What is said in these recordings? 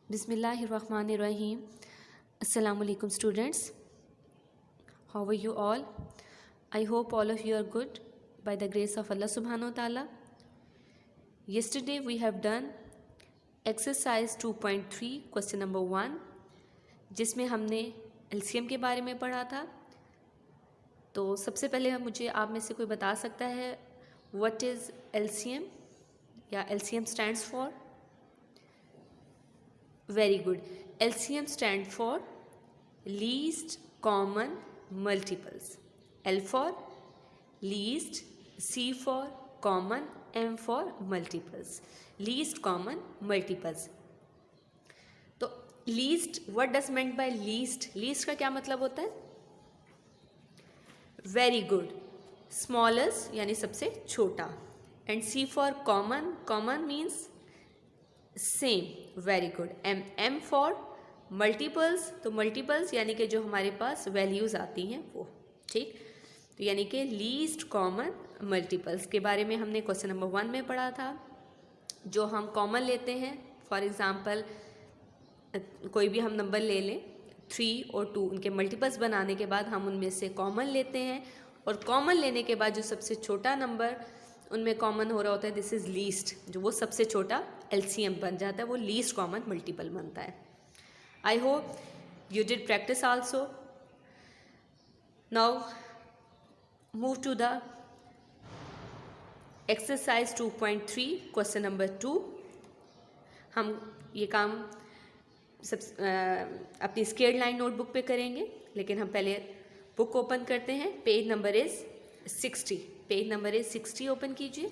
Bismillahirrahmanirrahim. Assalamu alaikum students. How are you all? I hope all of you are good by the grace of Allah subhanahu wa ta'ala. Yesterday we have done exercise 2.3 question number 1 जिसमें हमने LCM के बारे में पढ़ा था. तो सबसे पहले मुझे आप में से कोई बता सकता है what is LCM या LCM stands for? Very good. LCM stand for least common multiples. L for least, C for common, M for multiples. Least common multiples. तो least, what does meant by least? Least का क्या मतलब होता है? Very good. Smallest यानी सबसे छोटा. And C for common. Common means same. Very good. M for multiples. तो मल्टीपल्स यानी कि जो हमारे पास वैल्यूज़ आती हैं वो. ठीक. तो यानी कि लीस्ट कॉमन मल्टीपल्स के बारे में हमने क्वेश्चन नंबर 1 में पढ़ा था. जो हम कॉमन लेते हैं, फॉर एग्ज़ाम्पल कोई भी हम नंबर ले लें 3 और 2, उनके मल्टीपल्स बनाने के बाद हम उनमें से कॉमन लेते हैं और कॉमन लेने के बाद जो सबसे छोटा नंबर उनमें कॉमन हो रहा होता है, दिस इज़ लीस्ट. जो वो सबसे छोटा LCM बन जाता है वो लीस्ट कॉमन मल्टीपल बनता है. I hope you did practice also. Now move to the exercise 2.3 question number 2. हम ये काम अपनी स्केल्ड लाइन नोटबुक पे करेंगे, लेकिन हम पहले बुक ओपन करते हैं. Page number is 60. Page number is 60 open कीजिए.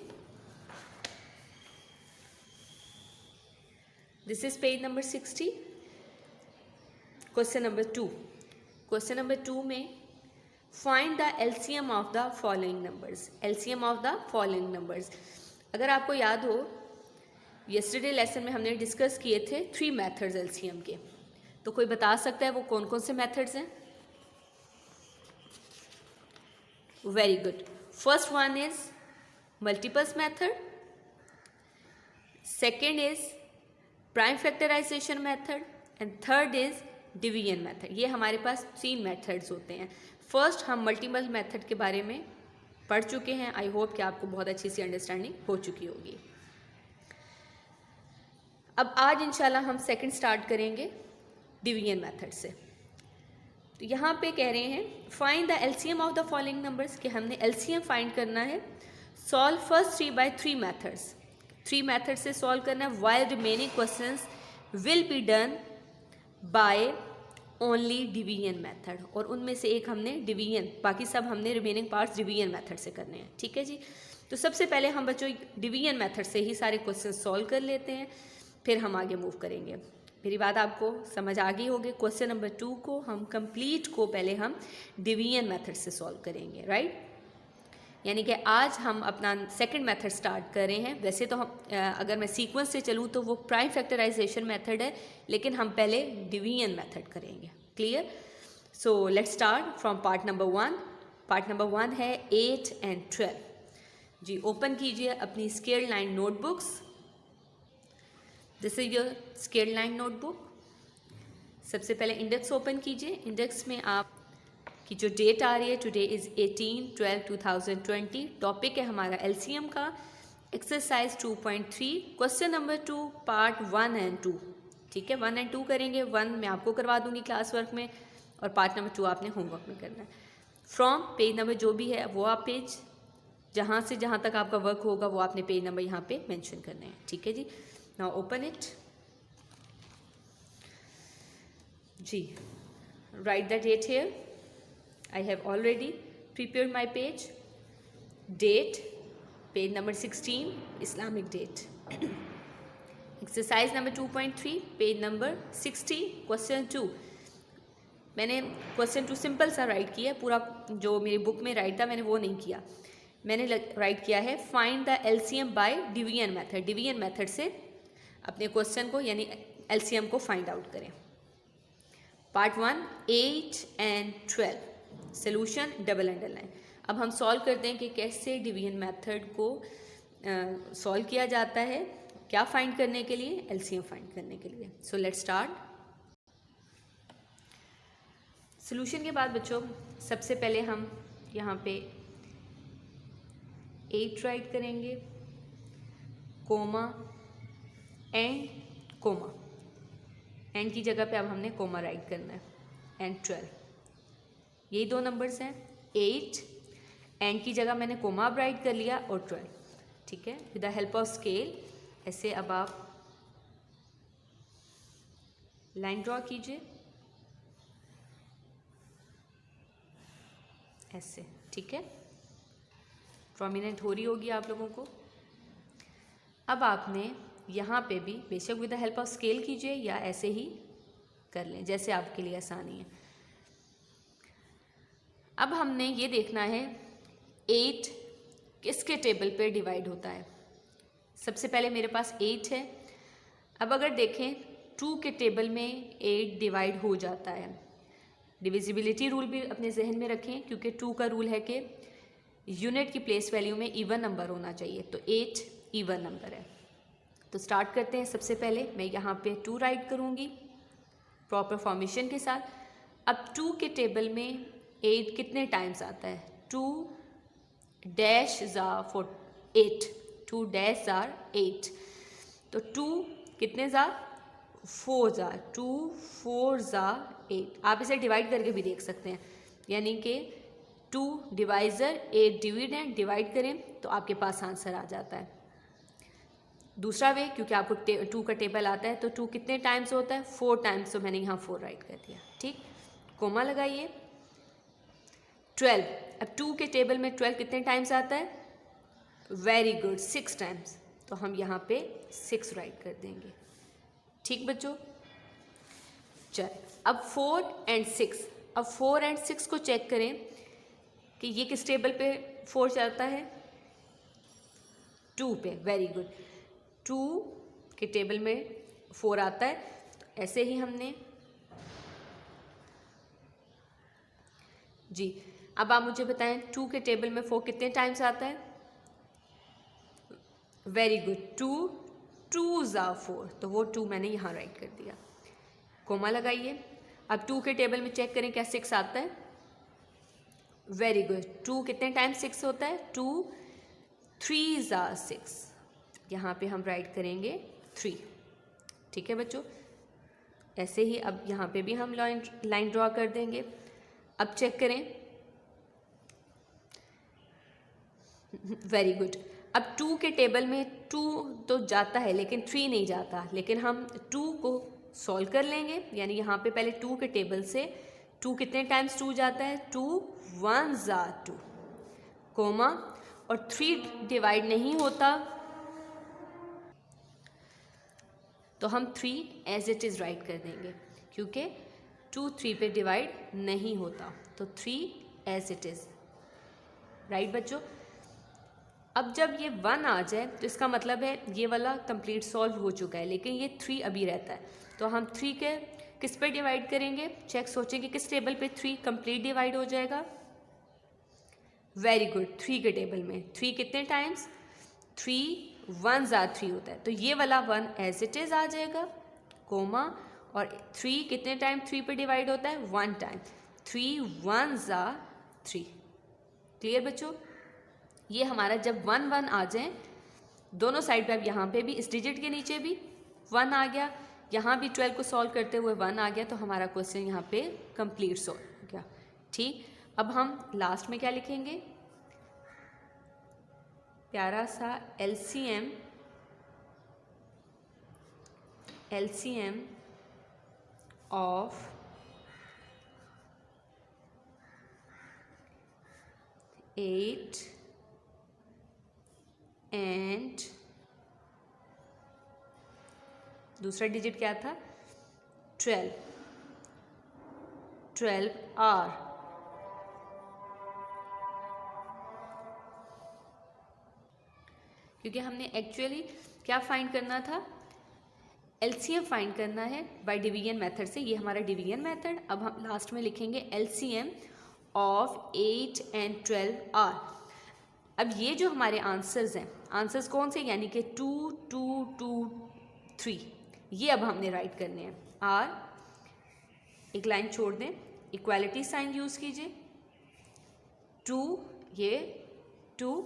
This is page number 60. Question number 2. Question number 2 में find the LCM of the following numbers. LCM of the following numbers. अगर आपको याद हो, यस्टरडे लेसन में हमने डिस्कस किए थे 3 मेथड्स LCM के. तो कोई बता सकता है वो कौन कौन से मेथड्स हैं? Very good. First one is multiples method. Second is prime factorization method. And third is division method. ये हमारे पास 3 methods होते हैं. First हम multiple method के बारे में पढ़ चुके हैं. I hope कि आपको बहुत अच्छी सी अंडरस्टैंडिंग हो चुकी होगी. अब आज इंशाल्लाह हम सेकंड स्टार्ट करेंगे डिवीजन मेथड से. तो यहाँ पे कह रहे हैं find the LCM of the following numbers, कि हमने LCM फाइंड करना है. Solve first 3/3 methods. 3 मेथड से सॉल्व करना है. While remaining questions will be done by only division method. और उनमें से एक हमने डिवीजन, बाकी सब हमने रिमेनिंग पार्ट्स डिवीजन मेथड से करने हैं. ठीक है जी. तो सबसे पहले हम बच्चों डिवीजन मेथड से ही सारे क्वेश्चन सॉल्व कर लेते हैं, फिर हम आगे मूव करेंगे. मेरी बात आपको समझ आ गई होगी. क्वेश्चन नंबर 2 को हम कंप्लीट को पहले हम डिवीजन मेथड से सॉल्व करेंगे. राइट. यानी कि आज हम अपना सेकंड मेथड स्टार्ट कर रहे हैं. वैसे तो हम अगर मैं सीक्वेंस से चलूँ तो वो प्राइम फैक्टराइजेशन मेथड है, लेकिन हम पहले डिवीजन मेथड करेंगे. Clear. So let's start from part number 1. Part number 1 है 8 and 12. जी ओपन कीजिए अपनी scaled line notebooks. This is your scaled line notebook. सबसे पहले इंडेक्स ओपन कीजिए. इंडेक्स में आप की जो डेट आ रही है, टुडे इज़ 18/12/2020. टॉपिक है हमारा LCM का. Exercise 2.3 question number 2 part 1 and 2. ठीक है. 1 and 2 करेंगे. 1 मैं आपको करवा दूंगी क्लास वर्क में और पार्ट नंबर 2 आपने होमवर्क में करना है. फ्रॉम पेज नंबर जो भी है वो आप पेज जहाँ से जहाँ तक आपका वर्क होगा वो आपने पेज नंबर यहाँ पे मेंशन करना है. ठीक है जी. Now open it. Ji, write the date here. I have already prepared my page. Date, page number 16, Islamic date. Exercise number 2.3, page number 60, question 2. मैंने question 2 सिंपल सा राइट किया. पूरा जो मेरी बुक में राइट था मैंने वो नहीं किया. मैंने राइट किया है find the LCM bye division method. Division method से अपने क्वेश्चन को यानी LCM को फाइंड आउट करें. Part 1 8 and 12. Solution double underline. अब हम सॉल्व करते हैं कि कैसे डिवीजन मेथड को सॉल्व किया जाता है, क्या फाइंड करने के लिए? एलसीएम फाइंड करने के लिए। So let's start. सॉल्यूशन के बाद बच्चों सबसे पहले हम यहाँ पे 8 राइट करेंगे, कोमा एंड कोमा, एंड की जगह पे अब हमने कोमा राइट करना है, एंड 12, यही दो नंबर्स हैं। 8 एंड की जगह मैंने कोमा अब राइट कर लिया और 12, ठीक है। With the help of scale ऐसे अब आप लाइन ड्रॉ कीजिए ऐसे, ठीक है, प्रोमिनेंट हो रही होगी आप लोगों को। अब आपने यहाँ पे भी बेशक with the help of scale कीजिए या ऐसे ही कर लें जैसे आपके लिए आसानी है। अब हमने ये देखना है 8 किसके टेबल पे डिवाइड होता है। सबसे पहले मेरे पास 8 है। अब अगर देखें 2 के टेबल में 8 डिवाइड हो जाता है। डिविजिबिलिटी रूल भी अपने जहन में रखें, क्योंकि 2 का रूल है कि यूनिट की प्लेस वैल्यू में इवन नंबर होना चाहिए, तो 8 इवन नंबर है। तो स्टार्ट करते हैं। सबसे पहले मैं यहाँ पे 2 राइट करूँगी प्रॉपर फॉर्मेशन के साथ। अब 2 के टेबल में 8 कितने टाइम्स आता है? 2 डैश ज़ार 8, 2 डैश ज़ार 8, तो 2 कितने ज़ार? 4 ज़ार, 2 4 ज़ार 8। आप इसे डिवाइड करके भी देख सकते हैं, यानी कि 2 डिवाइज़र 8 डिविडेंड डिवाइड करें तो आपके पास आंसर आ जाता है। दूसरा वे, क्योंकि आपको 2 का टेबल आता है, तो 2 कितने टाइम्स होता है? 4 टाइम्स, तो मैंने यहाँ 4 राइट कर दिया, ठीक। कोमा लगाइए। 12, अब 2 के टेबल में 12 कितने टाइम्स आता है? वेरी गुड, 6 टाइम्स, तो हम यहाँ पे 6 राइट कर देंगे, ठीक बच्चों। चल अब 4 एंड 6, अब 4 एंड 6 को चेक करें कि ये किस टेबल पे 4 चलता है? 2 पे, वेरी गुड, 2 के टेबल में 4 आता है। तो ऐसे ही हमने जी, अब आप मुझे बताएं 2 के टेबल में 4 कितने टाइम्स आता है? वेरी गुड, 2 2 ज़ार 4, तो वो 2 मैंने यहाँ राइट कर दिया। कोमा लगाइए। अब 2 के टेबल में चेक करें क्या 6 आता है? वेरी गुड, 2 कितने टाइम्स 6 होता है? 2 3 ज़ार 6, यहाँ पे हम राइट करेंगे 3, ठीक है बच्चों। ऐसे ही अब यहाँ पे भी हम लाइन ड्रॉ कर देंगे। अब चेक करें, वेरी गुड, अब 2 के टेबल में 2 तो जाता है लेकिन 3 नहीं जाता, लेकिन हम 2 को सॉल्व कर लेंगे, यानी यहाँ पे पहले 2 के टेबल से 2 कितने टाइम्स 2 जाता है? 2 1 ज़ार 2, कोमा, और 3 डिवाइड नहीं होता, तो हम 3 एज इट इज़ राइट कर देंगे, क्योंकि 2 3 पे डिवाइड नहीं होता, तो 3 एज इट इज़, राइट बच्चों। अब जब ये 1 आ जाए तो इसका मतलब है ये वाला कंप्लीट सॉल्व हो चुका है, लेकिन ये 3 अभी रहता है, तो हम 3 के किस पे डिवाइड करेंगे? चेक सोचेंगे किस टेबल पे 3 कंप्लीट डिवाइड हो जाएगा? वेरी गुड, 3 के टेबल में 3 कितने टाइम्स? 3 1 ज़ार 3 होता है, तो ये वाला 1 एज इट इज़ आ जाएगा, कोमा, और 3 कितने टाइम 3 पे डिवाइड होता है? 1 टाइम, 3 1 ज़ार 3। क्लियर बच्चों? ये हमारा जब 1 1 आ जाए दोनों साइड पे, अब यहाँ पे भी इस डिजिट के नीचे भी 1 आ गया, यहाँ भी 12 को सॉल्व करते हुए 1 आ गया, तो हमारा क्वेश्चन यहाँ पे कंप्लीट सॉल्व हो गया, ठीक। अब हम लास्ट में क्या लिखेंगे? प्यारा सा एलसीएम ऑफ 8 एंड दूसरा डिजिट क्या था? 12 आर, क्योंकि हमने एक्चुअली क्या फाइंड करना था? एलसीएम फाइंड करना है बाय डिवीजन मेथड से। ये हमारा डिवीजन मेथड। अब हम लास्ट में लिखेंगे एलसीएम ऑफ 8 एंड 12 आर। अब ये जो हमारे आंसर्स हैं, आंसर्स कौन से, यानी कि 2 2 2 3, ये अब हमने राइट करने हैं। और एक लाइन छोड़ दें, इक्वालिटी साइन यूज़ कीजिए, 2 ये 2,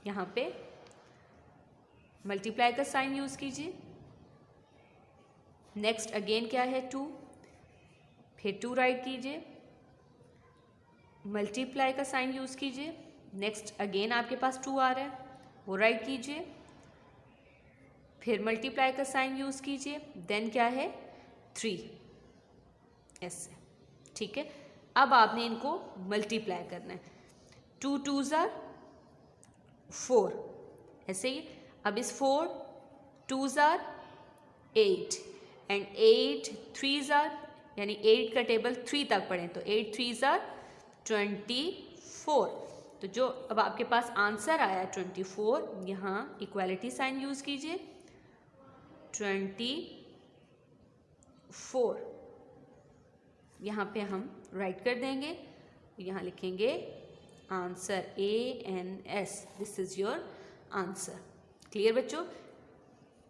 यहाँ पे मल्टीप्लाई का साइन यूज़ कीजिए, नेक्स्ट अगेन क्या है 2, फिर 2 राइट कीजिए, मल्टीप्लाई का साइन यूज़ कीजिए, नेक्स्ट अगेन आपके पास 2 आ रहा है, वो राइट कीजिए, फिर मल्टीप्लाई का साइन यूज़ कीजिए, देन क्या है 3, ऐसे, ठीक है। अब आपने इनको मल्टीप्लाई करना है, 2 2s are 4, ऐसे ही। अब इस 4 2s are 8 and 8 3s are, यानी 8 का टेबल 3 तक पढ़ें तो 8 3s are 24। तो जो अब आपके पास आंसर आया 24, यहाँ इक्वालिटी साइन यूज़ कीजिए, 24 यहाँ पे हम राइट कर देंगे, यहाँ लिखेंगे answer ANS, this is your answer. Clear बच्चों,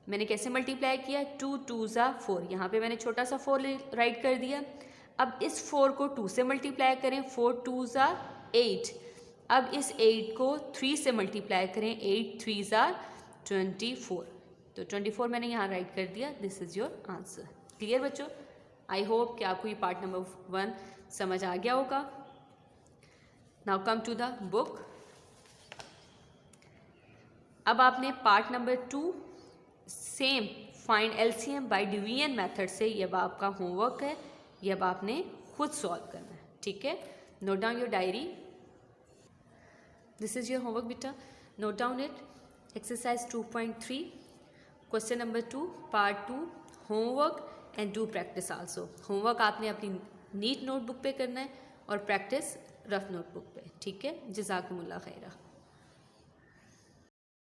मैंने कैसे मल्टीप्लाई किया, 2 2s are 4, यहाँ पे मैंने छोटा सा 4 राइट कर दिया। अब इस 4 को 2 से मल्टीप्लाई करें, 4 2s are 8, अब इस 8 को 3 से मल्टीप्लाई करें, 8 3s are 24, तो 24 मैंने यहाँ राइट कर दिया, this is your answer. Clear बच्चों, आई होप कि आपको ये पार्ट नंबर 1 समझ आ गया होगा। Now come to the book. अब आपने part number 2 same find LCM by division method से, ये अब आपका होमवर्क है, ये अब आपने खुद सॉल्व करना है, ठीक है। Note down your diary, this is your homework बेटा, note down it. Exercise 2.3 question number 2 part 2 homework and do practice also. Homework आपने अपनी नीट नोटबुक पे करना है और प्रैक्टिस रफ नोटबुक पे, ठीक है। जज़ाकुमुल्लाह खैरा।